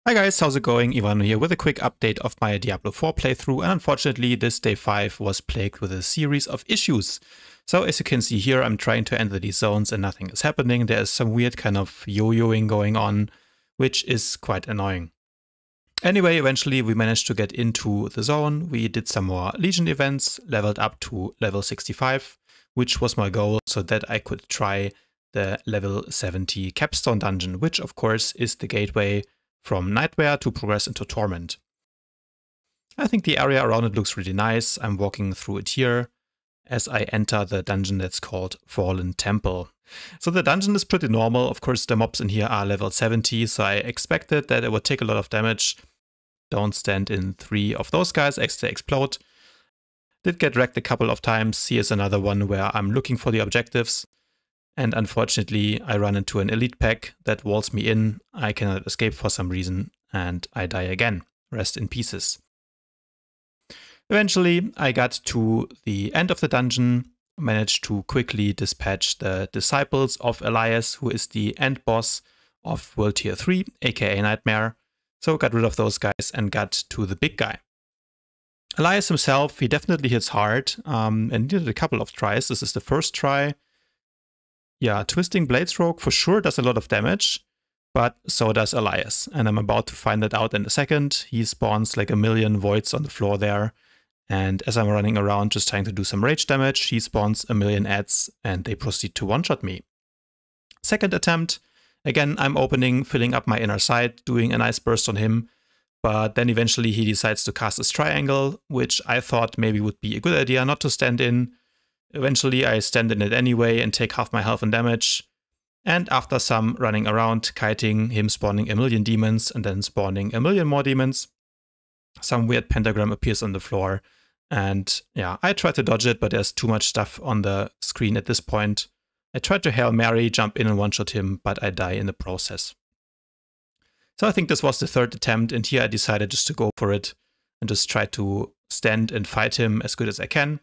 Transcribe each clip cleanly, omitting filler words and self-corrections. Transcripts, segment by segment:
Hi guys, how's it going? Ivan here with a quick update of my Diablo 4 playthrough, and unfortunately this day 5 was plagued with a series of issues. So as you can see here, I'm trying to enter these zones and nothing is happening. There is some weird kind of yo-yoing going on, which is quite annoying. Anyway, eventually we managed to get into the zone. We did some more Legion events, leveled up to level 65, which was my goal so that I could try the level 70 Capstone Dungeon, which of course is the gateway from Nightmare to progress into Torment. I think the area around it looks really nice. I'm walking through it here as I enter the dungeon that's called Fallen Temple. So the dungeon is pretty normal. Of course, the mobs in here are level 70, so I expected that it would take a lot of damage. Don't stand in 3 of those guys as they explode. Did get wrecked a couple of times. Here's another one where I'm looking for the objectives. And unfortunately, I run into an elite pack that walls me in. I cannot escape for some reason, and I die again. Rest in pieces. Eventually, I got to the end of the dungeon, managed to quickly dispatch the disciples of Elias, who is the end boss of World Tier 3, aka Nightmare. So got rid of those guys and got to the big guy. Elias himself, he definitely hits hard, and needed a couple of tries. This is the first try. Yeah, Twisting Blade Stroke for sure does a lot of damage, but so does Elias. And I'm about to find that out in a second. He spawns like a million voids on the floor there. And as I'm running around just trying to do some rage damage, he spawns a million adds and they proceed to one-shot me. Second attempt, again, I'm opening, filling up my inner sight, doing a nice burst on him. But then eventually he decides to cast his triangle, which I thought maybe would be a good idea not to stand in. Eventually I stand in it anyway and take half my health and damage. And after some running around, kiting, him spawning a million demons and then spawning a million more demons, some weird pentagram appears on the floor. And yeah, I try to dodge it, but there's too much stuff on the screen at this point. I tried to Hail Mary, jump in and one-shot him, but I die in the process. So I think this was the third attempt, and here I decided just to go for it and just try to stand and fight him as good as I can.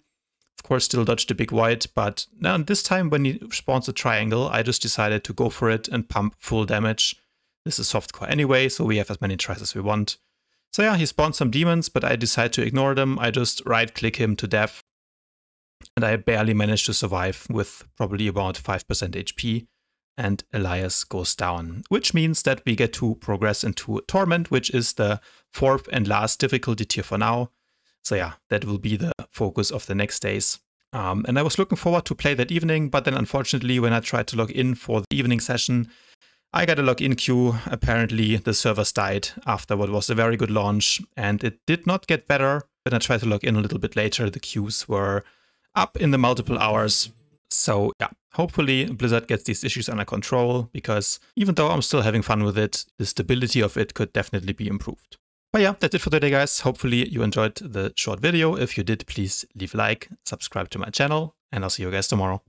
Of course, still dodge the big void, but now this time when he spawns a triangle, I just decided to go for it and pump full damage. This is softcore anyway, so we have as many tries as we want. So yeah, he spawns some demons, but I decide to ignore them. I just right-click him to death, and I barely manage to survive with probably about 5% HP, and Elias goes down, which means that we get to progress into Torment, which is the 4th and last difficulty tier for now. So yeah, that will be the focus of the next days. And I was looking forward to play that evening, but then unfortunately when I tried to log in for the evening session, I got a login queue. Apparently the servers died after what was a very good launch, and it did not get better. When I tried to log in a little bit later, the queues were up in the multiple hours. So yeah, hopefully Blizzard gets these issues under control, because even though I'm still having fun with it, the stability of it could definitely be improved. But yeah, that's it for today, guys. Hopefully you enjoyed the short video. If you did, please leave a like, subscribe to my channel, and I'll see you guys tomorrow.